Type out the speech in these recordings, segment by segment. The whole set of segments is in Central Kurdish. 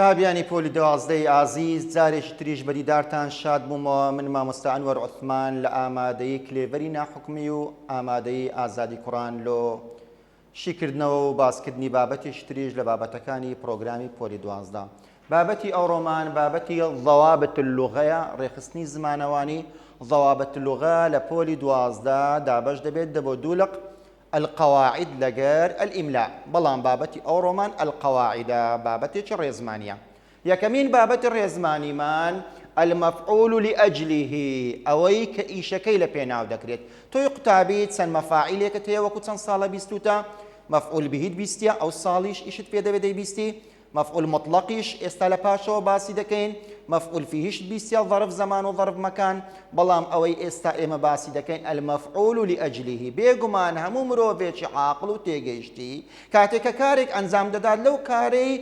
قوتابیانی پۆلی 12 ئازیز جارێکی تریش بەدیدارتان شاد بوومەوە. من مامۆستا ئەنوەر عوثمان لە ئامادەی کلێڤەری ناحوکمی و ئامادەی ئازادی کوڕان لۆ شیکردنەوە و باسکردنی بابەتێکی تریش لە بابەتەکانی پرۆگرامی پۆلی 12. بابەتی ئەوڕۆمان بابەتی ضەوابت اللوغەیە، ڕێخستنی زمانەوانی. ضەوابت اللوغە لە پۆلی 12 دابەش دەبێت بۆ دوولق القواعد لەگەر الئیملا، بەڵام بابەتی ئەوڕۆمان القواعدە، بابەتێکی ڕێزمانیە. یەکەمین بابەتی ڕێزمانیمان المەفعول لأجله، ئەوەی کە ئیشەکەی لە پێناو دەکرێت. تۆی قوتابی چەند مەفاعیلێکت هەیە وەکو چەند ساڵە بیستوتە؟ مەفعول بهیت بیستیە، ئەو ساڵیش ئیشت پێ دەبێت دەیبیستی. مەفعول مطلقیش ئێستا لە پاشەوە باسی دەکەین. مەفعول فیهیش بیستیە، ظرف زەمان و ظرف مەکان، بەڵام ئەوەی ئێستا ئێمە باسی دەکەین المەفعول لأجله. بێگومان هەموو مرۆڤێکی عاقڵ و تێگەیشتی کاتێک کە کارێک ئەنجام دەدات لەو کارەی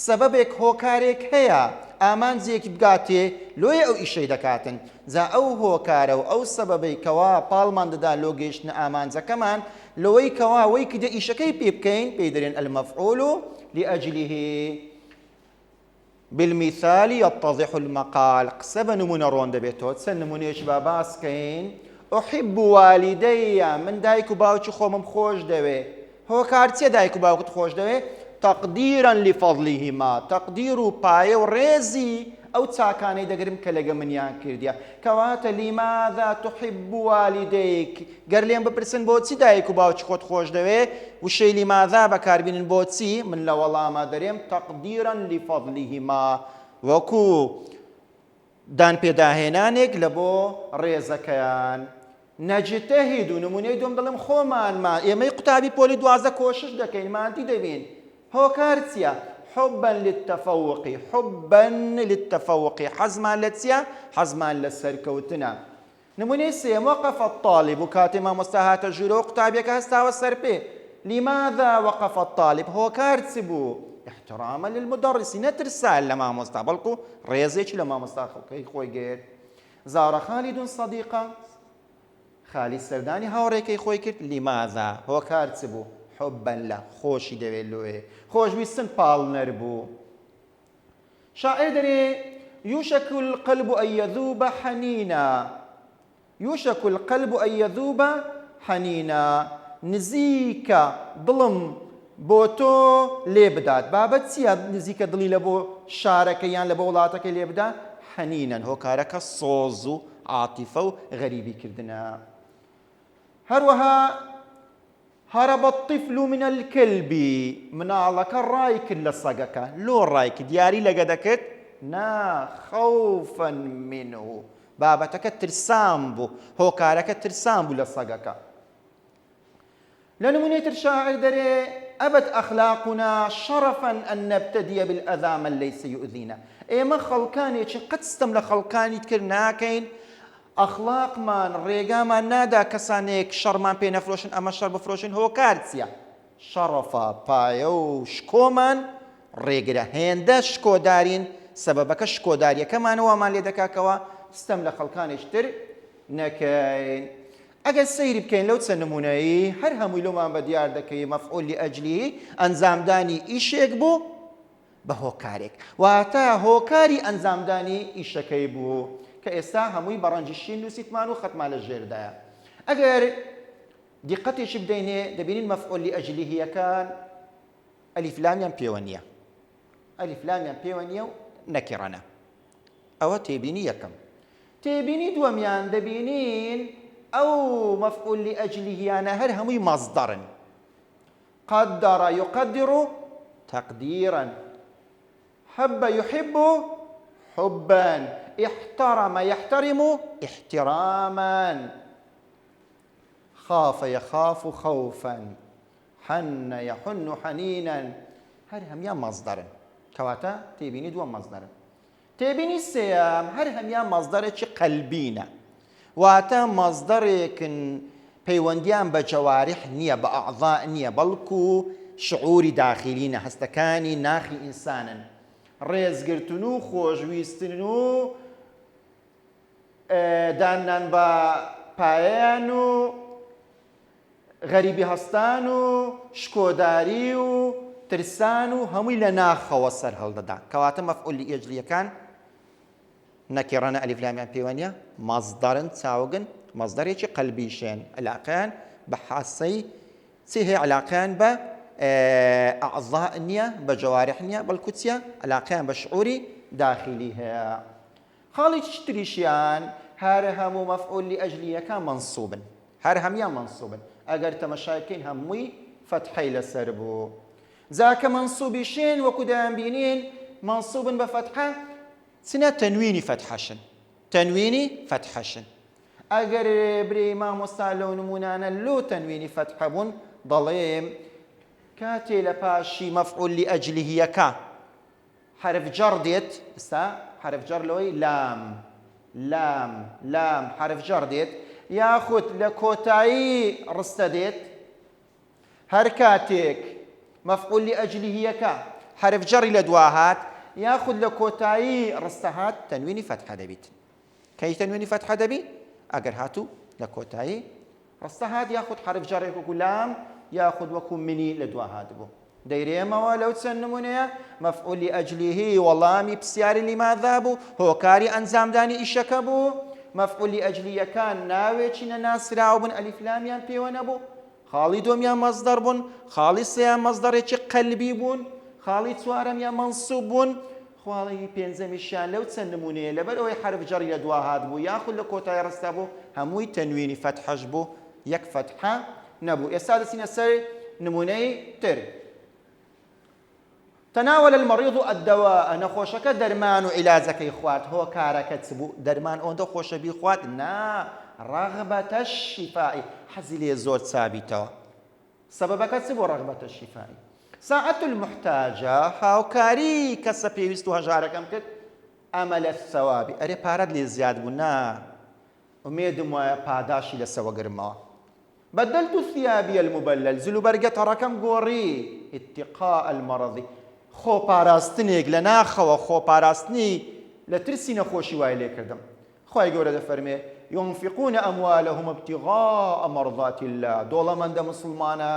سەبەبێک هۆکارێک هەیە ئامانجێکی بگاتێ لۆیە ئەو ئیشەی دەکاتن. جا ئەو هۆکارە و ئەو سەبەبەی کەوا پاڵمان دەدا لۆ گەیشتنە ئامانجەکەمان لەوەی کەوا وەی کە دە ئیشەکەی پێ بکەین پێی دەرێن المەفعول لأجله. بالمثال يتضح المقال. قسە بە نمونە ڕۆن دەبێتەوە. چەند نمونەیەکی با باسکەین. أحب والدي، من دایک و باوکی خۆمم خۆش دەوێ. هۆکار چیە دایک و باوکت خۆش دەوێ؟ تقديرا لفضلهما، تقدير و پایە و ڕێزی ئەو چاکانەی دەگرم کە لەگە منیان کردیە. کەواتە لماذا تحب والديك، گەر لێم بپرسن بۆچی دایک و باوکی خۆت خۆش دەوێ وشەی لماذا بەکاربینن بۆچی، من لە وەڵامە دەرێم تقديرا لفضلهما، وەکو دان پێداهێنانێک لە بۆ ڕێزەکەیان. نەجتەهید و نمونەی دوم دڵم خۆمانمان ئێمەی قوتابی پۆلی 12 کۆشش دەکەین مادی دەبین. هۆکار چییە؟ حبا للتفوق، حبا للتفوق، حەزمان لە چییە؟ حەزمان لە سەرکەوتنە. نمونەی سێم وەقف الطالب، و کاتێ مامۆستا هاتە ژوورەوە قوتابیەکە هەستاوە سەر پێ. لماذا وقف الطالب؟ هۆکار چ بوو؟ احتراما للمدرس، نەترسال لە مامۆستا بەڵکو ڕێزێکی لە مامۆستا خۆی گێر. زارە خالد صدیقە، خالی سەردانی هاوڕێکەی خۆی کرد. لماذا؟ هۆکار چ بوو؟ حبا لە، خۆشی دەوێت لۆێ، خۆشویستن پاڵنەر بوو. شاعر دەرێ يوشك القلب أن يذوب حنينا، يوشك القلب أن يذوب حنينا، نزیکە دڵم بۆ تۆ لێ بدات. بابەت چییە نزیکە دڵی لە بۆ شارەکە یان لە بۆ وڵاتەکە لێ بدا؟ حەنینەن، هۆکارەکە سۆز و عاتیفە و غەریبیکردنە. هەروەها هرب الطفل من الكلب، مناڵەکە ڕای کرد لە سەگەکە. لۆ ڕای کرد؟ دیاری لەگە دەکرد؟ نا، خەوفا منه، بابەتەکە ترسان بوو، هۆکارەکە ترسان بوو لە سەگەکە. لە نمونەی تر شاعر دەرێ ئەبەت ئەخلاقنا شەرەفا ئەن نەبتەدیە بالئەذا من لەیس یؤذینا. ئێمە خەڵکانێکی قەت ستەم لە خەڵکانی تر ناکەین، ئەخلاقمان ڕێگامان نادا کەسانێک شەڕمان پێ نەفرۆشن ئەمە شەڕ بفرۆشن. هۆکار چییە؟ شەڕەفە، پایە و شکۆمان ڕێگرە. هێندە شکۆدارین، سەبەبەکە شکۆداریەکەمانەوەمان لێ دەکاکەوە ستەم لە خەڵکانێک تر نەکەین. ئەگەر سەیری بکەین لەو چەند نمونەیی هەر هەمووی لۆمان بە دیار دەکەی مەفعول لأجله ئەنجامدانی ئیشێک بوو بە هۆکارێک، واتە هۆکاری ئەنجامدانی ئیشەکەی بوو کە ئێستا هەمووی بەڕەنجی شین نووسیتمان و خەتمان لە ژێردایە. ئەگەر دیقەتێکی بدەینێ دەبینین مەفعول لأجلهیەکان ئەلیف لامیان پێوە نییە، ئەلیف لامیان پێوە نییە و نەکیڕەنە. ئەوە تێبینی یەکەم. تێبینی دووەمیان دەبینین ئەو مەفعول لأجلهیانە هەر هەمووی مەصدەرن. قدر يقدر تقديرا، حب يحب حبا، احترم يحترم احتراما، خاف يخاف خوفا، حن يحن حنينا، هەر هەمیان مەصدەرن. کەواتە تێبینی دووەم مەصدەرن. تێبینی سێیەم هەر هەمیان مەصدەرێکی قەلبینە، واتە مەصدەرێکن پەیوەندیان بە جەوارح نییە، بە ئەعضا نییە، بەڵکو شعوری داخلینە، هەستەکانی ناخی ئینسانن. ڕێزگرتن و خۆشویستن و دانان بە پایەیان و غەریبی هەستان و شکۆداری و ترسان و هەمووی لە ناخەوە سەر هەڵدەدا کەواتە مەفعولی ئەجلیەکان نەکێڕانە ئەلیف لامیان پەیوەنیە مەزدەرن چاوگن مەزدەرێکی قەلبیشێن علاقەیان بە حاسەی چی هەیە علاقەیان بە ئەعزاء نییە بە جەوارح نییە بەڵکو چییە علاقەیان بە شعوری داخلی هەیە خاڵی تریشیان هەرە هەموو مەفعولی ئەجلیەکان منسوبن هەر هەمیان منسوبن ئەگەر تەمەشای بکەین هەمووی فتحەی لەسەر بوو جاکە منسوبیشێن وەکو دەیان بینین منسوبن بە فتحە چنە تەنوینی فتحەشن تەنوینی فتحەشن ئەگەر برێ مامۆستا لەو نمونانە لۆ تەنوینی فتحە بوون دەڵێم کاتێ لە پاشی مەفعولی ئەجلیهیەکە حرف جەڕ دێت ئێستا حرف جەڕ لەوەی لام حرف جەڕ دێت یاخود لە کۆتایی ڕستە دێت هەر کاتێک مەفعولی ئەجلیهیەکە حرف جەڕی لە دوا هات یاخود لە کۆتایی ڕستە هات تەنوینی فتحە دەبیت کەی تەنوینی فتحە دەبی ئەگەر هاتوو لە کۆتایی ڕستە هات یاخود حرف جەڕێک وەکو لام یاخود وەکو منی لە دوا هات بوو دەیرێمەوە لەو چەند نمونەیە مەفعولی ئەجلیهی وەڵامی پرسیاری لیماذا بوو هۆکاری ئەنجامدانی ئیشەکە بوو مەفعولی ئەجلیەکان ناوێکی نەناسراو بن ئەلیف لامیان پێوە نەبوو خاڵی دۆمیان مەزدەر بوون خاڵی سێیان مەزدەڕێکی قەلبی بوون خاڵی چوارەمیان مەنسوب بوون خاڵی پێنجەمیشیان لەو چەند نمونەیە لەبەر ئەوەی حرف جەڕی لە دوا هات بوو یاخود لە کۆتایی ڕستە بوو هەمووی تەنوینی فتحەش بوو یەک فتحە نەبوو ئێستا دەچینە سەر نمونەی تر تناول المريض الدواء نەخۆشەکە دەرمان و عیلاجەکەی خوارد هۆکارەکە چ بوو دەرمان ئەوەندە خۆشەبی خوارد نا رغبة الشفاء حەزی لێ زۆر چابیتەوە سەبەبەکە چ بۆ رغبة الشفاء ساعة المحتاجة هاوکاری کەسە پێویست و هەژارەکەم کرد ئەمەل الثەوابی ئەرێ پارەت لێ زیاد بوو نا ئومێدم وایە پاداشی لەسەوە گرمەوە بدلت ثيابي المبلل زلوبەرگە تەڕەکەم گۆڕی اتقاء المرض خۆپاراستنێک لە ناخەوە خۆپاراستنی لە ترسی نەخۆشی وای لێ کردم خوای گەورە دەفەرمێ ينفقون أموالهم ابتغاء مرضات الله دۆڵەمەندە مسلمانە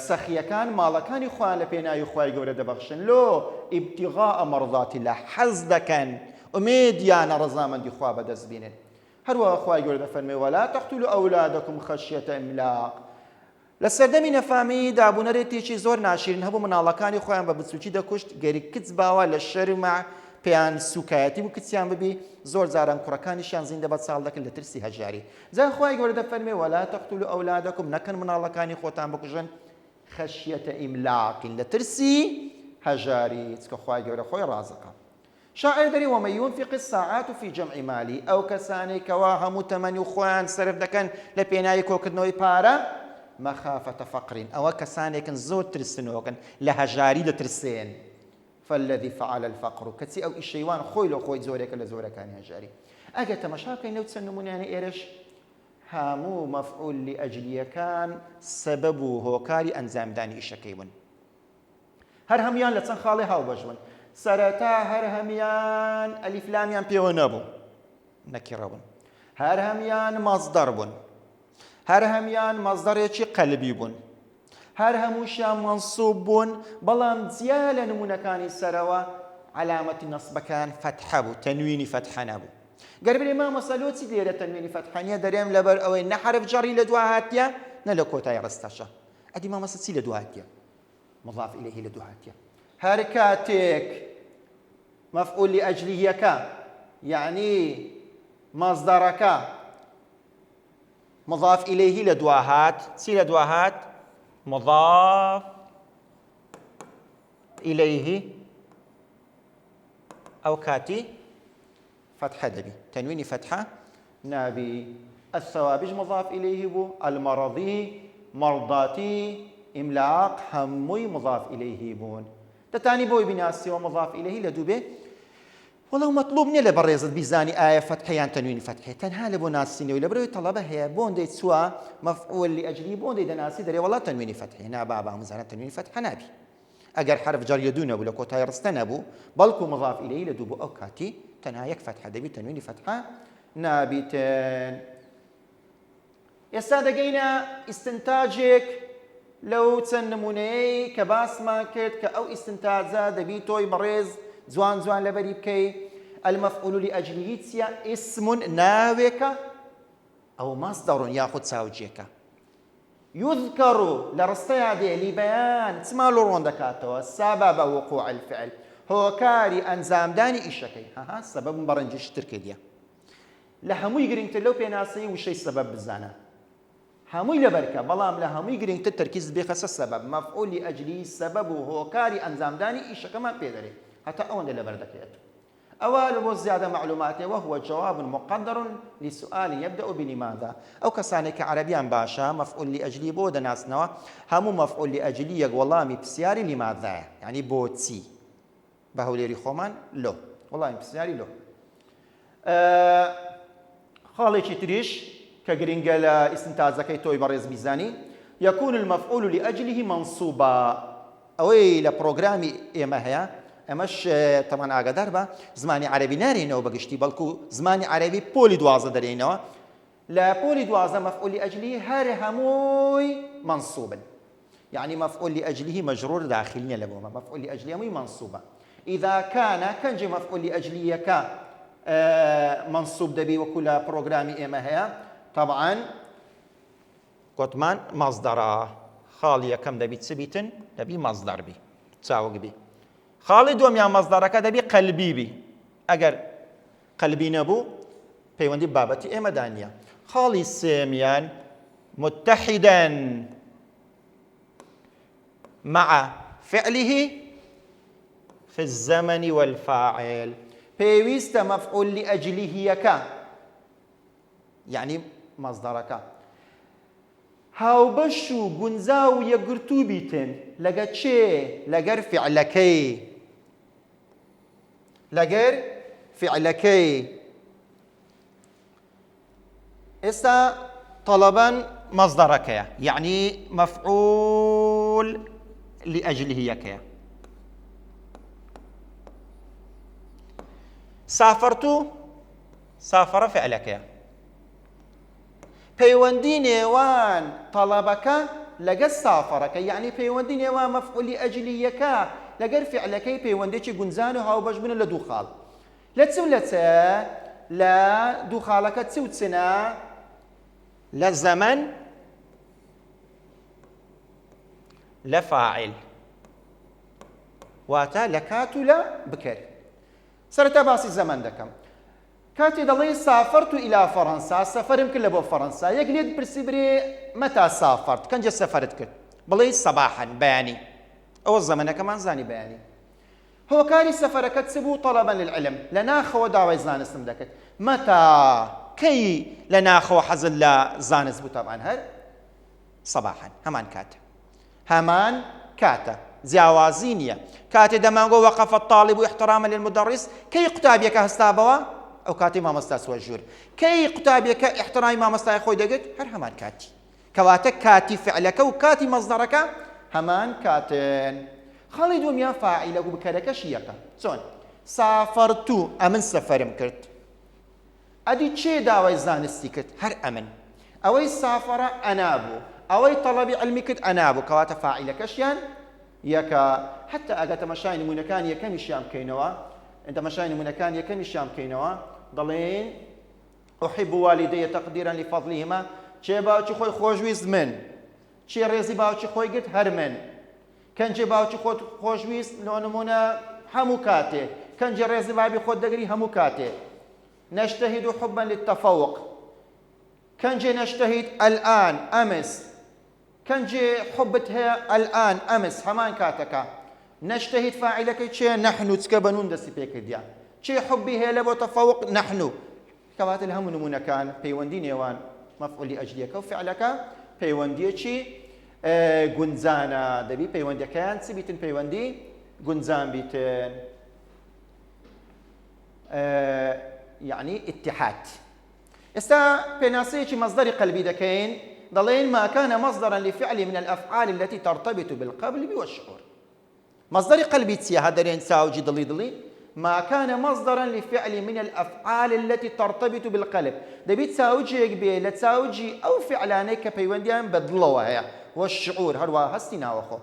سەخیەکان ماڵەکانی خۆیان لە پێناوی خوای گەورە دەبەخشن لۆ ابتغاء مرضات الله حەز دەکەن ئومێدیانە ڕەزامەندی خوا بەدەست بینن هەروەها خوای گەورە دەفەرمێ ولا تقتلوا أولادكم خشية إملاق لە سەردەمی نەفامی دابوونەرێتێکی زۆر ناشرین هەبوو مناڵەکانی خۆیان بە بچووکی دەکوشت گەری کچ باوە لە شەرمە پێیان سوکایەتی بوو کچیان ببی زۆر جاران کوڕەکانیشیان زیندە بە چاڵ دەکەن لە ترسی هەژاری جا خوای گەورە دەفەرمێ ولا تقتلوا أولادكم نەکەن مناڵەکانی خۆتان بکوژن خەشیەتە ئیملاقین لە ترسی هەژاری چکە خوای گەورە خۆی ڕازەکە شاعر دەری ومن ينفق الساعات في جمع مالی ئەو کەسانەی کەوا هەموو تەمەنی و خۆیان سەرف دەکەن لە پێناوی کۆکردنەوەی پارە مەخافەتە فەقرین ئەوە کەسانێکن زۆر ترسنەوەکەن لە هەژاری دەترسێن فالذي فعل الفقر کەچی ئەو ئیشەیوان خۆی لە خۆی زۆرێکە لە زۆرەکانی هەژاری ئەگەر تەماشا بکەین لەو چەند نمونەیانە ئێرەش هەموو مەفعولی ئەجلیەکان سەبەب و هۆکاری ئەنجامدانی ئیشەکەی بوون هەر هەمیان لە چەند خاڵی هاوبەش بوون سەرەتا هەر هەمیان ئەلیف لامیان پێوە نەبوو نەکیڕە بوون هەر هەمیان مەزدەر بوون هەر هەمیان مەزدەرێکی قەلبی بوون هەر هەمووشیان مەنسوب بوون بەڵام جیا لە نمونەکانی سەرەوە علامەتی نەسبەکان فتحە بوو تەنوینی فتحە نەبوو گەر بێ مامۆستا لۆ چی لێرە تەنوینی فتحە نییە دەرێم لەبەر ئەوەی نە حرف جەڕی لە دوا هاتیە نە لە کۆتایی ڕستەشە ئەدی مامۆستا چی لە دوا هاتیە مضاف إليه لە دوا هاتیە هەر کاتێک مەفعولی ئەجلیەکە یعنی مەزدەڕەکە مضاف إليه لە دوا هات چی لە دوا هات مضاف إليه أو كاتي فتحة دبي تنويني فتحة نابي الثوابج مضاف إليه بو المرضي مرضاتي إملاق هموي مضاف إليه بون تتاني بوي بناسي ومضاف إليه لدوبه والله مطلوب نییە لە بەڕێزت بیزانی ئایا فتحەیان تەنوینی فتحێ تەنها لە بۆ ناسینەوەی لە بەرەوەی تەڵەبە هەیە بۆن دەی چووە مەفعولی ئەجلی بۆن دەی دەناسی دەرێ وەڵا تەنوینی فتحێ نابا بامزانە تەنوینی فتحە نابی ئەگەر حرف جەڕیە دوو نەبوو لە کۆتای ڕستە نەبوو بەڵکو مضاف إليه لە دوو بۆ ئەو کاتی تەنها یەک فتحە دەبی تەنوینی فتحە نابیتن ئێستا دەگەینە ئیستنتاجێک لەو چەند نمونەیەی کە باسمان کرد کە ئەو ئیستنتاجە دەبی تۆی بەڕێز جوان جوان لەبەری بکەی. المەفعول لأجله چییە؟ ئیسم ناوێکە ئەو مەصدەڕ یاخود چاوجێکە. يذكر لرستيا دي لبيان تسمى لورون دكاتو سبب وقوع الفعل هو كاري انزام داني ايشكي ها سبب برنجش تركيديا لهمو يقرين تلو بيناسي وشي سبب بزانا همو لبركه بلام لهمو يقرين التركيز بخص السبب مفعول لاجله سبب هو كاري انزام داني ايشكا ما بيدري حتى اون لبردكيتو أول وزيادة معلوماته وهو جواب مقدر لسؤال يبدأ بلماذا أو كسانك عربيان باشا مفعول لأجلي بود ناس نوا همو مفعول لأجلي والله بسياري لماذا يعني بوتي بهوليري خومان لو والله بسياري لو خالي تريش كجرينجل استنتاج كي توي برز ميزاني يكون المفعول لأجله منصوبا أوي لبروغرامي إما هي ئەمەش تەمان ئاگادار بە زمانی عەرەبی نارێنەوە بەگشتی بەڵکو زمانی عەرەبی پۆلی دوازە دەرێنەوە لە پۆلی دوازە مەفعول لأجله هەر هەمووی منصوبن يعني مفعول لأجله مجرور داخليا لبوما مفعول لأجله هەمووی منصوبة إذا كان كنجي مفعول لأجله منصوب دەبی وەکو لە پرۆگرامی ئێمە هەیە طبعا گوتمان مەصدەرە خاڵی یەکەم دەبی چ بیتن دەبی مەصدەر بی چاوەک بی خاڵی دووەمیان مەصدەرەکە دەبی قەلبی بی ئەگەر قەلبی نەبوو پەیوەندی بابەتی ئێمەدا نییە خاڵی سێمیان متحدا مع فعله في الزمن والفاعل پێویستە مەفعول لأجلهیەکە یعنی مەصدەرەکە هاوبەش و گونجاو و یەکگرتوو بیتن لەگە چێ لەگەر فعلەکەی لەگەر فعلەکەی ئێستا طەلەبەن مەصدەرەکەیە یعنی مەفعول لأجلهیەکەیە سافرتو سافرە فعلەکەیە پەیوەندی نێوان تەڵەبەکە لەگەر سافرەکە یعنی پەیوەندی نێوان مەفعول لأجلهیەکە لەگەر فعلەکەی پەیوەندێکی گونجان و هاوبەش بنە لە دوو خاڵ لە چ و لە چ لە دوو خاڵەکە چ و چنە لە زەمەن لە فاعل واتە لە کات و لە بکەر سەرەتا باسی زەمەن دەکەم کاتی دەڵێ سافرت إلى فەڕەنسا سەفەرم کرد لە بۆ فەڕەنسا یەک لێت پرسی برێ مەتا سافرت کەنجە سەفەرت کرد بڵێ سەباحەن بەیانی ئەوە زەمەنەکەمان زانی بەیانی هۆکاری سەفەرەکەت چ بوو طەلەبەن للعلم لە ناخەوە داوای زانستم دەکرد مەتا کەی لە ناخەوە حەزت لە زانست بوو تەبعاً هەر سەباحەن هەمان کاتە جیاوازی نییە کاتێ دەمانگۆ وەقەفە الطالب احتراما للمدرس کەی قوتابیەکە هەستابەوە ئەو کاتی مامۆستا سوە ژوور کەی قوتابیەکە احترامی مامۆستای خۆی دەگرت هەر هەمان کاتی کەواتە کاتی فعلەکە و کاتی مەصدەرەکە هەمان کاتن خاڵی دووەمیان فاعیلە و بکەرەکەشی یەکە چۆن سافرتو ئەمن سەفەرم کرد ئەدی چێ داوای زانستی کرد هەر ئەمن ئەوەی سافرە ئەنا بوو ئەوەی تەڵەبی علمی کرد ئەنا بوو کەواتە فاعیلەکەشیان یەکە حتى ئەگە تەماشای نمونەکان یەکەمیشیان بکەینەوە تەماشای نمونەکان یەکەمیشیان بکەینەوە دەڵێن أحب والدي تقديرا لفضلهما چێ باوکی خۆی خۆشویست من چێ ڕێزی باوکی خۆی گرت هەر من کەنجێ باوکی خۆت خۆشویست لۆ نمونە هەموو کاتێ کەنجێ ڕێزی بابی خۆت دەگری هەموو کاتێ نجتهد حبا للتفوق كنجي نجتهد الآن أمس كنجي حبت هي الآن أمس همان كاتكا نجتهد فاعلك شيء نحن تكبنون دسي بيك ديا شيء حبي هي لبو تفوق نحن كوات الهم نمونا كان بيوندي نيوان مفعول لأجليك وفعلك بيوندي شي گونجانە دەبی پەیوەندەکەیان چ بیتن پەیوەندی گونجان بیتن يعني اتحاد ئێستا پێناسەیەکی مەصدەری قەلبی دەکەین دەڵێن ما كان مصدرا لفعل من الأفعال التي ترتبط بالقلب والشعور مصدر قلبي چیە هەدەرێن چاوجی دڵی ما كان مصدرا لفعل من الأفعال التي ترتبط بالقلب دەبی چاوجێک بێ لە چاوجی ئەو فعلانەی کە پەیوەندیان بە دڵەوە هەیە والشعور هەروە هەستی ناوەخۆ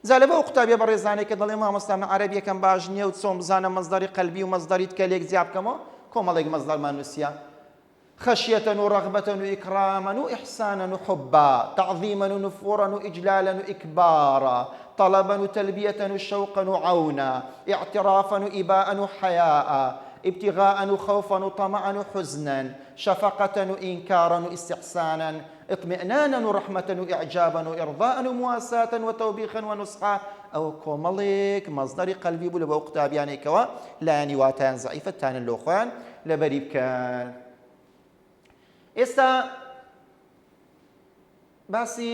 زا لەبە ئەو قوتابیە بە ڕێزانەی کە دەڵێ مامۆستا من عەرەبیەکەم باش نییە و چۆن بزانم مەزدەری قەلبی و مەزدەری تکەلێک زیاد بکەمەوە کۆمەڵێک مەزدەرمان نووسیە خشية ورغبة وإكراما وإحسانا وحبا تعظيما ونفورا وإجلالا وإكبارا طلبا وتلبية وشوقا وعونا اعترافا وإباء وحياء ابتغاء وخوفا وطمعا وحزنا شفقة وإنكارا واستحسانا اطمئنانا ورحمة وإعجابا وإرضاء ومواساة وتوبيخا ونصحا أو كومليك مصدر قلبي بلو بوقتاب يعني كوا لا نواتان ضعيفة تان اللوخوان لبريب كان ئێستا باسی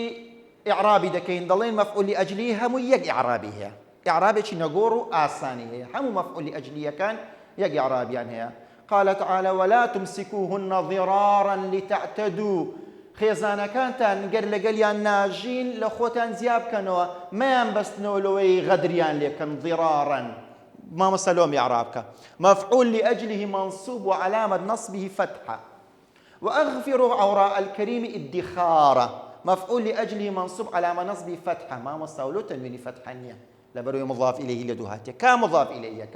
ئیعرابی دەکەین دەڵێن مەفعولی ئەجلی هەموو یەک ئیعرابی هەیە ئیعرابێکی نەگۆڕ و ئاسانی هەیە هەموو مەفعولی ئەجلیەکان یەک ئیعرابیان هەیە قال تعالى ولا تمسكوهن ضرارا لتعتدوا خێزانەکانتان گەر لەگەلیان ناژین لە خۆتان زیاد بکەنەوە مەیان بەستنەوە لەوەی غەدریان لێ بکەن ضرارا مامۆستا لۆم ئیعراب بکە مفعول لأجله منصوب وعلامة نصبه فتحة وأغفر عوراء الكريم ادخارا مفعول لأجله منصوب على نصب فتحة ما مستولو تنوين فتحة نية لبرو مضاف إليه لدوهاتي كمضاف إليه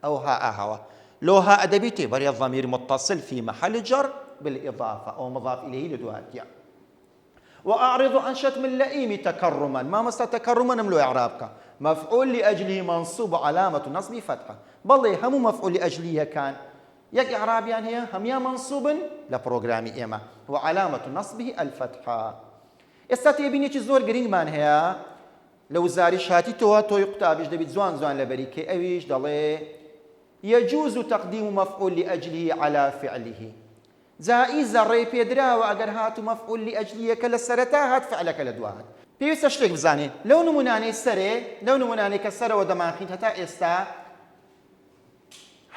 أو هاء هوا لو هاء أدبيتي بري الضمير متصل في محل جر بالإضافة أو مضاف إليه لدوهاتي وأعرض عن شتم اللئيم تكرما ما مست تكرما ملو إعرابك مفعول لأجله منصوب علامة نصب فتحة بل هم مفعول لأجله كان يك إعرابيان هي هم يا منصوب لبروغرامي إما وعلامة نصبه الفتحة استاتيبيني چي زور گرنگ من هي لو زارش هاتي تو يقتابش دبيت زوان لبريكي أويش دالي يجوز تقديم مفعول لأجله على فعله زائزة ري بيدرا وأجر هاتو مفعول لأجله كلا سرتا هات فعلك لدوات بيوس اشترك بزاني لو نموناني سري لو نموناني كسر ودماخين هتا استا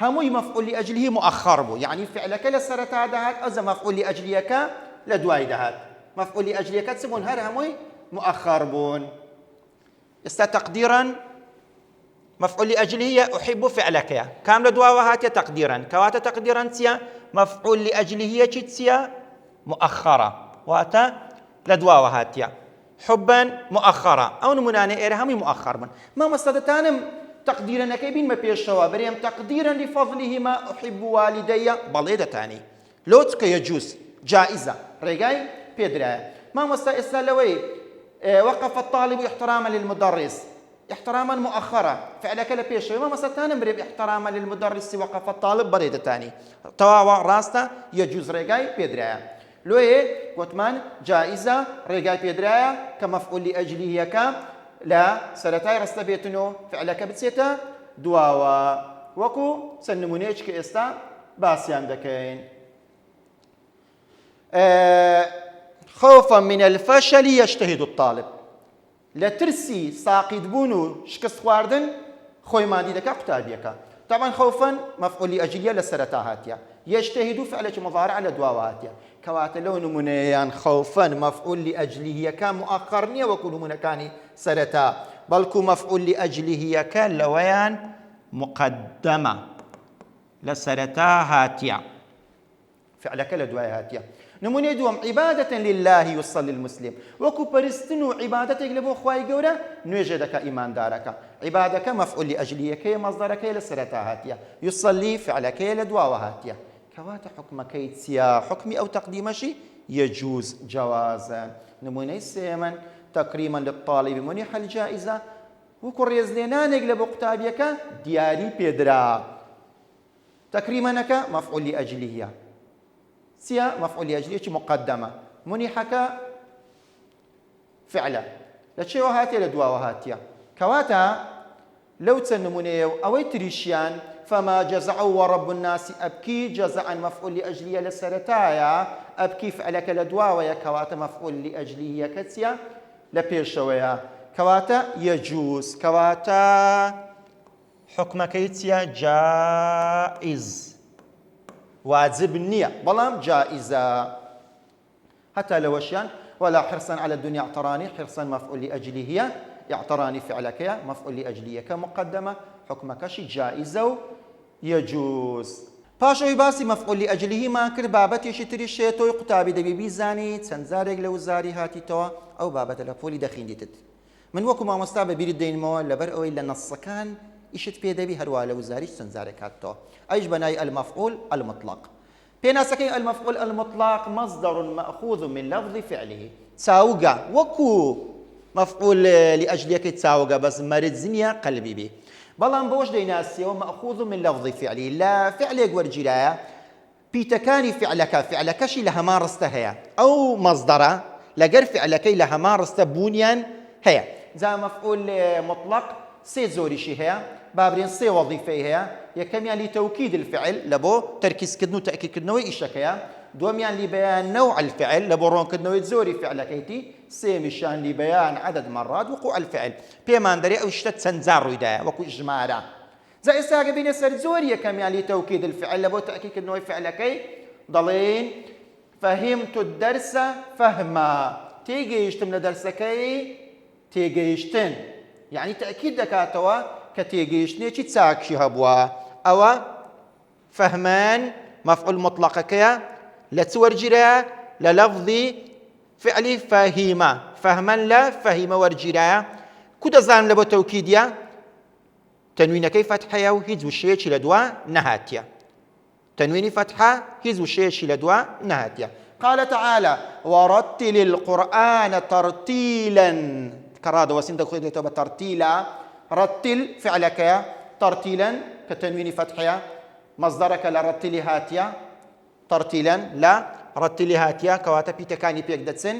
هموي مفعول لأجله مؤخر بو يعني فعلك لسرتا دهات أو مفعول لأجليك لدواي دهات مفعول لأجليك تسمون هر هموي مؤخر بون استا تقديرا مفعول لأجله أحب فعلك يا كام لدوا وهات تقديرا كواتا تقديرا تيا مفعول لأجله تيا مؤخرة واتا لدوا وهات حبا مؤخرة أو نموناني إرهامي مؤخر من ما مستدتانم تقديرا نكيبين ما بيشوا بريم تقديرا لفضله ما أحب والدي بليدة تاني لوتك يجوز جائزة رجاي بيدرا ما مستأسلوي وقف الطالب احتراما للمدرس احتراما مؤخرا فعلك لبيشوا ما مستانم بريم احتراما للمدرس وقف الطالب بليدة تاني تواوا راستا يجوز رجاي بيدرا لوي وتمان جائزة رجاي بيدرا كمفعول لأجله كام لا سرتاي رستبيتنو فعلك بتسيتا دواوا وكو سنمونيش كإستا باسيان دكين خوفا من الفشل يجتهد الطالب لترسي ساقيد بونو شكست خواردن خوي مادي دكا قتابيكا طبعا خوفا مفعول لأجلية لسرتا هاتيا يجتهد فعلك مضارع على دواوا هاتيا كوات لون منيان خوفا مفعول لأجله كان مؤخرني وكل من كان سرتا بلكو مفعول لأجله كان لويان مقدمة لسرتا هاتيا فعلك لدواي هاتيا نموني دوم عبادة لله يصلي المسلم وكو برستنو عبادتك لبو خواي قورا نوجدك إيمان دارك عبادك مفعول لأجله كي مصدرك لسرتا هاتيا يصلي فعلك لدواوا هاتيا كوات حكم كيتسيا حكمي أو تقديم شيء يجوز جوازا نموني سيمن تكريما للطالب منح الجائزة وكريز لنا نقلب قتابيك دياري بيدرا تكريمنك مفعول لأجله سيا مفعول لأجله مقدمة منحك فعلا لتشي وهاتي لدوا وهاتيا كواتا لو تسنموني أو تريشيان فما جزعوا ورب الناس أبكي جزعا مفعول لأجلية لسرتايا أبكي فعلك لدواويا كواتا مفعول لأجلية كتسيا لبيرشويا كواتا يجوز كواتا حكم كيتسيا جائز واجب النية بلام جائزة حتى لو أشيان ولا حرصا على الدنيا اعتراني حرصا مفعول لأجله اعتراني فعلك مفعول لأجلية كمقدمة حكمك شي جائزة يجوز پاشەوەی باسی مەفعول لأجلهمان کرد بابەتێکی تریش هەیە تۆی قوتابی دەبی بیزانی چەند جارێک لە وزاری هاتیتەوە ئەو بابەتە لە پۆلی دەخیندیتت. من وەکو مامۆستا بەبیرت دێنمەوە لەبەر ئەوەی لە نەسەکان ئیشت پێ دەبی هەروە لە وزاریش چەند جارێک هاتەوە. ئەیش بەنای المەفعول المطلق. پێناسەکەی المەفعول المطلق مصدر مأخوذ من لفظ فعله. چاوگە وەکو مەفعول لأجلیەکەی چاوگە بەس مەرج نییە قەلبی بێ. بەڵام بۆش دەیناسیەوە مأخوذ من لفظ فعله لا فعلێک وەرگیرایە پیتەکانی فعلەکەشی لە هەمان ڕستە هەیە ئەو مەصدەرە لەگەر فعلەکەی لە هەمان ڕستە بوونیان هەیە. جا مەفعول مطلق سێ زۆریشی هەیە بابرێن سێ وەظیفەی هەیە. یەکەمیان لتەوکید الفعل لە بۆ تەرکیزکردن و تەئکیدکردنەوەی ئیشەکەیە. دووەمیان لبيان نوع الفعل لە بۆ ڕۆنکردنەوەی زۆری فعلەکەیتی. سێمیشان لبيان عدد مرات وقوع الفعل پێمان دەرێ ئەو شتە چەند جار ڕوویدایە وەکو ژمارە. جا ئێستا ئەگە بینە سەر زۆر یەکەمیان لتەوکید الفعل لە بۆ تەئکیدکردنەوەی فعلەکەی دەڵێن فهمت الدرس فهما تێگەیشتم لە دەرسەکەی تێگەیشتن یعنی تەئکید دەکاتەوە کە تێگەیشتنێکی چاکشی هەبووە. ئەوە فهمان مفعول مطلقەکەیە لە چ وەرگیرایە لە لەفظی فعلی فەهیمە فەهمەن لە فەهیمە وەرگیرایە. کو دەزانم لە بۆ تەوکیدیە تەنوینەکەی فەتحەیە و هیچ وشەیەکی لە دوا نەهاتیە. تنويني فتحة هيز وشيش لدواء نهاتيا. قال تعالى ورتل القرآن ترتيلا كرادة وسين دخول ترتيلا رتل فعلك ترتيلا كتنوين فتحيا مصدرك لرتل هاتيا ترتيلا لا رتل هاتيا كواتا بيتكاني بيك دتسن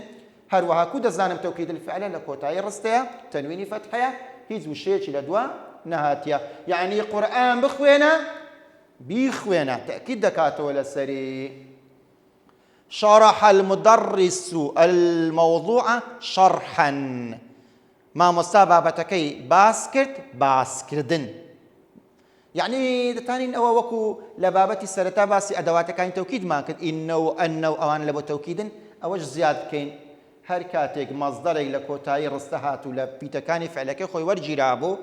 هروها كود الزانم توكيد الفعل لكوتاي رستيا تنوين فتحيا هيز وشيش لدواء نهاتيا يعني قرآن بخوينا بيخوينا تأكيد دكاتو ولا سري. شرح المدرس الموضوع شرحا ما مصاببتكي باسكردن يعني تاني أو وكو لبابتي سرتا باسي أدوات كاين توكيد ما كد إنه أنه أوان لبو توكيد أوج زياد كاين هركاتك مصدرك لكوتاي رستهات ولا بيتكاني فعلك خوي ورجي رابو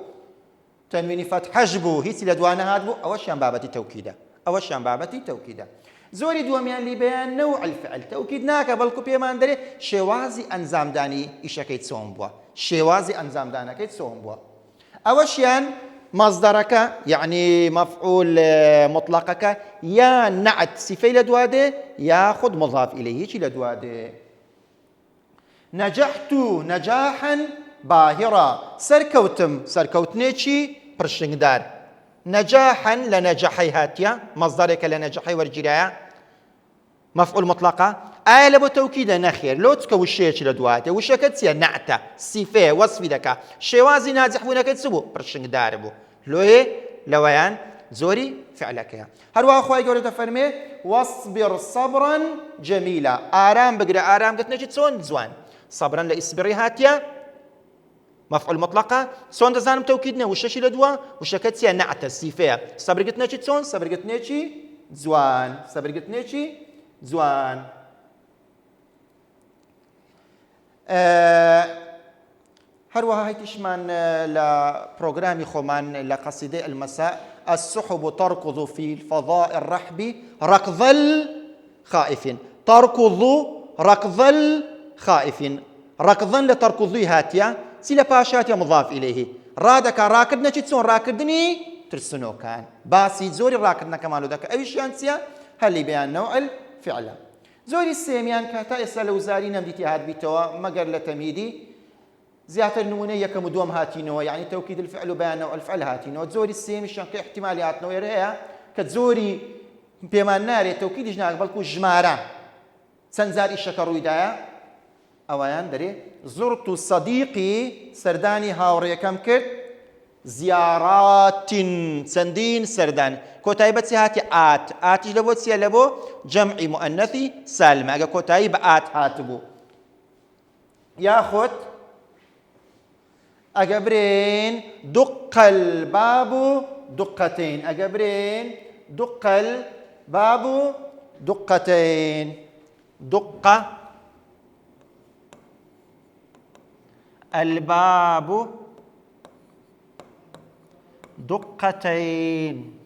تنويني فتح حجبو هيتي لدوانا هادبو أوشيان بابتي توكيدا أوشيان بابتي توكيدا. زوري دواميان لبيان نوع الفعل توكيد ناكا بلكو بيمان داري شوازي أنزام داني إيشا كيت سوم بوا شوازي أنزام دانا كيت سوم بوا. أوشيان مصدرك يعني مفعول مطلقك يا نعت صفة لدواده ياخذ مضاف إليه هيتي لدواده. نجحت نجاحا باهرا سركوتنيتشي برشنگدار نجاحا لنجاحي هاتيا مصدرك لنجاحي ورجرايا مفعول مطلقة آية لبو توكيدا نخير لو تكو الشيء لدواته وشكتسيا نعتا صفة وصف دكا شوازي ناجح ونكت سبو برشنگدار بو لو هي لويان زوري فعلك هروا أخوي قولي تفرمي واصبر صبرا جميلا آرام بقرا آرام قلت نجد سون زوان صبرا لإصبري هاتيا مفعول مطلقة سون دزانم توكيدنا وششي لدوا وشكتسيا نعت الصفة صبر قلت نجد سون صبر قلت نجي زوان صبر قلت نجي زوان. هروها هيتشمان لبروغرامي خومان لقصيدة المساء السحب تركض في الفضاء الرحب ركض الخائف تركض ركض الخائف ركضا لتركضي هاتيا سيلا باشاتيا مضاف إليه رادك راكدنا تشتسون راكدني ترسنو كان باسي زوري راكدنا كمالو ذاك أي شانسيا هل بيان نوع الفعل زوري السيميان كاتا إسلا وزاري نمديتي هاد بيتوا مقر لتميدي زيادة النمونة يكم دوم هاتينو يعني توكيد الفعل وبيان نوع الفعل هاتينو زوري السيمي شانك احتماليات نوير هي كتزوري بيمان ناري توكيد جناك بلكو جمارة سنزار إشكا رويدايا أوان دري زرت صديقي سرداني هاوري كم كرت زيارات سندين سردان كوتايبة سيهاتي آتش لبو تسيا لبو جمعي مؤنثي سالمة أجا كوتايبة هاتبو ياخد أجبرين دق الباب دقتين أجبرين دق الباب دقتين دقة الباب دقتين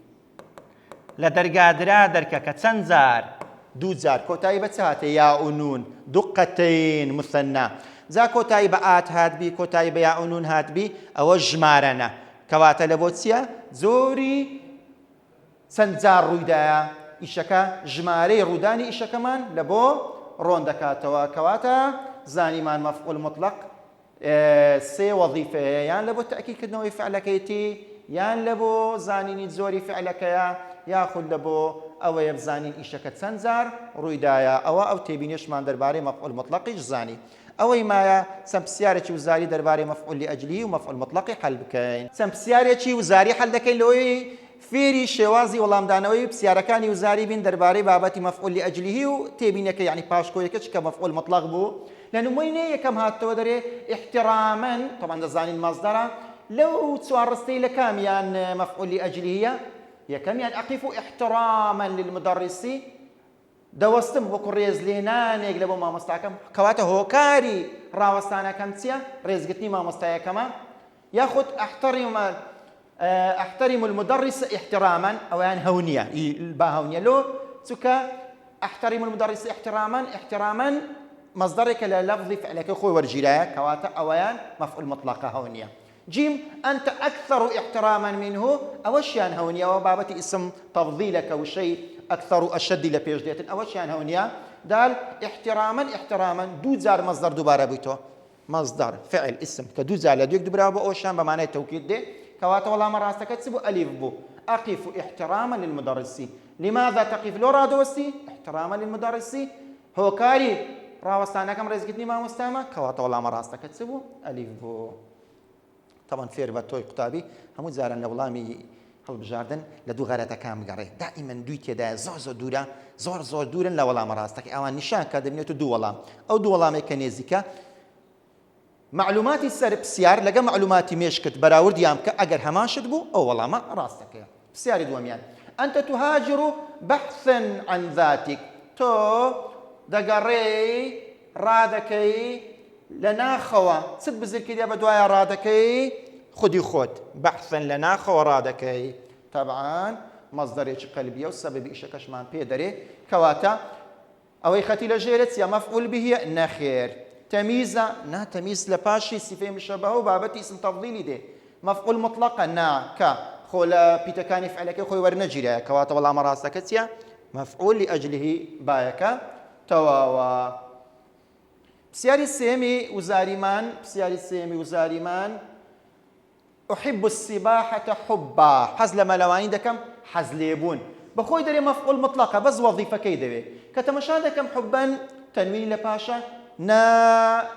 لە دەرگادرا دەرکە کە چەند جار دوو جار کۆتایی بە چ هاتێ یا و نون دوقەتەین مثەنا جا کۆتایی بە ئات هاتبی کۆتایی بە یا و نون هاتبی ئەوە ژمارەنە کەواتە لە بۆ چییە زۆری چەند جار ڕوویدایە ئیشەکە ژمارەی ڕوودانی ئیشەکەمان لە بۆ ڕۆن دەکاتەوە کەواتە زانیمان مەفعول مطلق سێ وەظیفەیە یان لە بۆ تەئکیدکردنەوەی فعلەکەیەتی یان لە بۆ زانینی زۆری فعلەکەیە یاخود لە بۆ ئەوەیە بزانین ئیشەکە چەند جار ڕوویدایە ئەوە ئەو تێبینیشمان دەربارەی مەفعول مطلقیش زانی ئەوەی مایە چەند پرسیارێکی وزاری دەربارەی مەفعول لئەجلیه و مەفعول مطلقی حەل بکەین چەند پرسیارێکی وزاری حەل دەکەین لەوەی فێری شێوازی وەڵامدانەوەی پرسیارەکانی وزاری بین دەربارەی بابەتی مەفعول لئەجلیه و تێبینەکە یعنی پاشکۆیەکەش کە مەفعول مطلق بوو لە نموینەی یەکەم هاتەوە دەرێ احتراما طبعا دەزانین مەصدەرە لو تسوارستي لكاميان مفعول لأجلية يكاميان أقف احتراما للمدرس دوستم وكريز لينان يقلبوا ما مستعكم كواته هوكاري راوستانا كمتيا رزقتني ما مستعيا كما ياخد احترم المدرس احتراما او يعني هونيا البا هونيا لو تكا احترم المدرس احتراما مصدرك للفظ فعلك اخوي ورجلايا كواته اويان مفعول مطلقه هونيا جيم أنت أكثر احتراما منه أوشيان هونيا وبابتي اسم تفضيلك وشيء أكثر أشد لبيجدية أوشيان هونيا دال احتراما دو زار مصدر دوباره بيتو مصدر فعل اسم كدو زار لديك دوباره بو أوشان بمعنى التوكيد دي كواتا والله مرة استكتسبو ألف بو أقف احتراما للمدرس لماذا تقف لو رادوسي احتراما للمدرس هو كاري راوستانا كم رزقتني ما مستعمل كواتا والله مرة استكتسبو ألف بو طبعا فێر بە تۆی قوتابی هەموو جاران لە وڵامی هەڵبژاردن لە دوو غەرەتەکان بگەڕێ دائیمەن دوی تێدایە زۆر دوورن لە وەڵامە ڕاستەکە ئەوان نیشان کە دەبینێت دوو وەڵام ئەو دوو وەڵامێک کە نێزیکە معلوماتی سەر پرسیار لەگە معلوماتی مێشکت بەراوردیان بکە ئەگەر هەماشت بوو ئەو وەڵامە ڕاستەکەیە پرسیاری دووەمیان ئەنتە تهاجر بحثا عن ذاتك تۆ دەگەڕێی ڕادەکەی لناخوا سد بزركي بدوايا رادكي خدي خود بحثا لناخوا رادكي طبعا مصدر قلبيه والسبب إشكاش مان بيدري كواتا أو يختي لجيرت يا مفعول به نخير تمييزا نا تمييز لباشي صفه مشابهه بابتي اسم تفضيلي دي مفعول مطلقا نا كا خولا بيتكاني فعلك خوي ورنجري كواتا والله مراسكتيا مفعول لأجله بايكا تواوا بسياري السيمي وزاريمان أحب السباحة حبا حز لما لواني دكم حز ليبون بخوي دري مفعول مطلقة بس وظيفة كيدوي كتمشا دكم حبا تنوين لباشا نا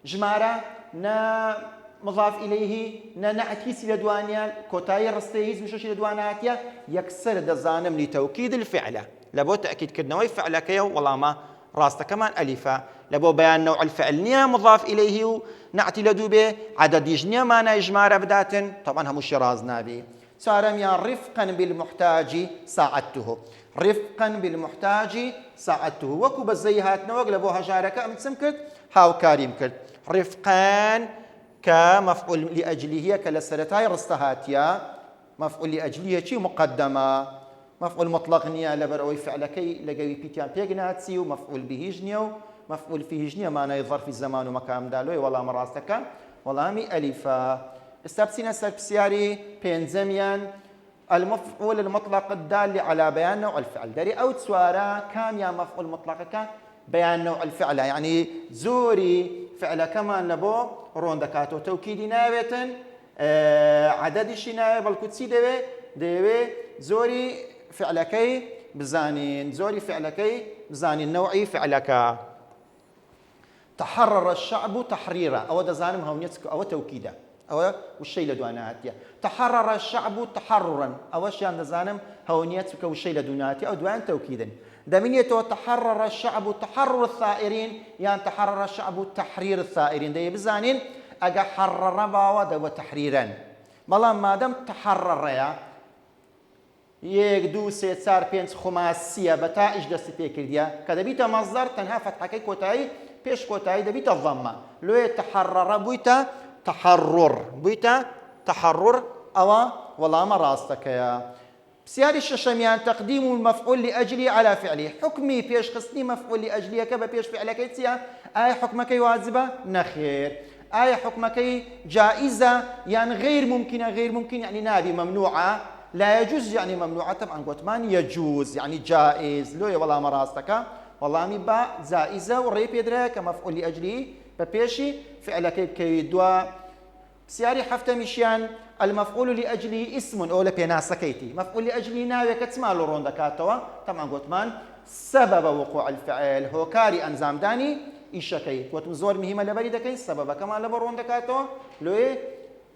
جمارة نا مضاف إليه نا نعكيس لدوانيا كوتاي رستيز مشوش لدواناتيا يكسر دزانم لتوكيد الفعلة لابد تأكيد كدنوي فعلة كيو والله ما راسته كمان ألفا لبو بيان نوع الفعل نيا مضاف إليه ونعتي لدوبه عدد يجنيا ما إجمار بداتن طبعا هم الشراز نابي سارميا رفقا بالمحتاج ساعدته رفقا بالمحتاج ساعدته وكو بزيهات نوغ لبو هجارك أم تسمكت هاو كاريم كرت رفقا كمفعول لأجله كالسرتاي رستهاتيا مفعول لأجله شي مقدمة مفعول مطلق نيا لبروي فعلكي لقوي بيتيان بيجناتسي ومفعول به جنيو مفعول فيه جنيا معناه ظرف الزمان ومكان دالوي ولا مراستك ولا مي ألفا استبسينا سبسياري بينزميان المفعول المطلق الدال على بيان نوع الفعل داري أو تسوارا كام يا مفعول مطلق بيان نوع الفعل يعني زوري فعل كمان لبو روندكاتو توكيدي نابتن عدد شنا بالكتسي ديوي زوري فعلكي بزانين زوري فعلكي بزانين نوعي فعلك تحرر الشعب تحريرا أو دزانم هونيتك أو توكيدا أو والشيء لدواناتيا تحرر الشعب تحررا أو شيء دزانم هونيتك والشيء لدواناتيا أو دوان توكيدا دمينيتو تحرر الشعب تحرر الثائرين يعني تحرر الشعب تحرير الثائرين ده بزانين أجا حرر باوا ده وتحريرا بلا ما دام تحرر يا يك دو سي صار بينس خماسيه بتا ايش دست بيكرديا كذا بيتا مصدر تنها فتحكي كوتاي بيش كوتاي ده بيتا الضمه لو يتحرر بيتا تحرر او والله ما راستك يا پرسیاری شەشەمیان تەقدیم المەفعول لأجلی على فعلی حکمی پێشخستنی مەفعول لأجلیەکە بە پێش فعلەکەی چییە؟ ئایا حکمەکەی واجبە؟ نەخێر. ئایا حکمەکەی جائزە یان غیر ممکنە؟ غیر ممکن يعني نابی ممنوعە. لا يجوز يعني ممنوعة. طبعا گوتمان يجوز يعني جائز. لۆیە وەڵامە ڕاستەکە وەڵامی بە جائزە و ڕێی پێدرایە کە مەفعول لأجلی بە پێشی فعلەکەی بکەوی. دووە پرسیاری حەفتەمیشیان المفعول لأجله اسم أو لبيناسكيتي مفعول لأجله ناوي كتسمع لورون دكاتوا طبعا قلتمان سبب وقوع الفعل هو كاري أنزام داني إيشكي قلتم زور مهمة لبري دكي سبب كما لبرون دكاتوا لوي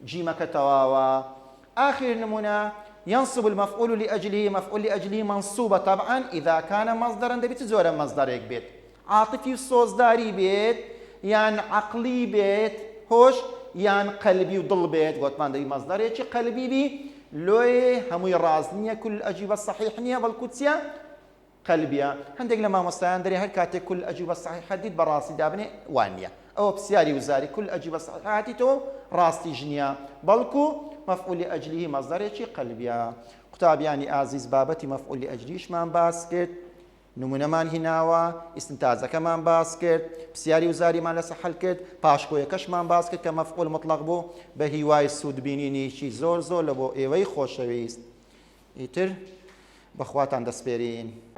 جيما كتواوا. آخر نمونة ينصب المفعول لأجله مفعول لأجله منصوبة طبعا إذا كان مصدرا دبيت زورا مصدرك بيت عاطفي صوصداري بيت يعني عقلي بيت هوش یان قەلبی و دڵ بێت گوتمان دەبی مەزدەرێکی قەلبی بی لۆی هەمووی ڕاست نییە کول ئەجیبە صەحیح نییە بەڵکو چییە قەلبیە. هەندێک لە مامۆستایان دەرێ هەر کاتێک کول ئەجیبە صەحیح دیت بەڕاستی دابنێ وان نییە. ئەوە پرسیاری وزاری کول ئەجیبە صەحیح هاتیتەوە ڕاستیش نییە بەڵکو مەفعول لأجله مەزدەرێکی قەلبیە. قوتابیانی ئازیز بابەتی مەفعول لأجلیشمان باس کرد، نمونەمان هیناوە، ئیستنتاجەکەمان باس کرد، پرسیاری وزاریمان لەسەر حەل کرد، پاشکۆیەکەشمان باس کرد کە مەفعول مطلق بوو بە هیوای سوودبینینیشی زۆر زۆر لە بۆ ئێوەی خۆشەویست. ئیتر بەخواتان دەسپێرین.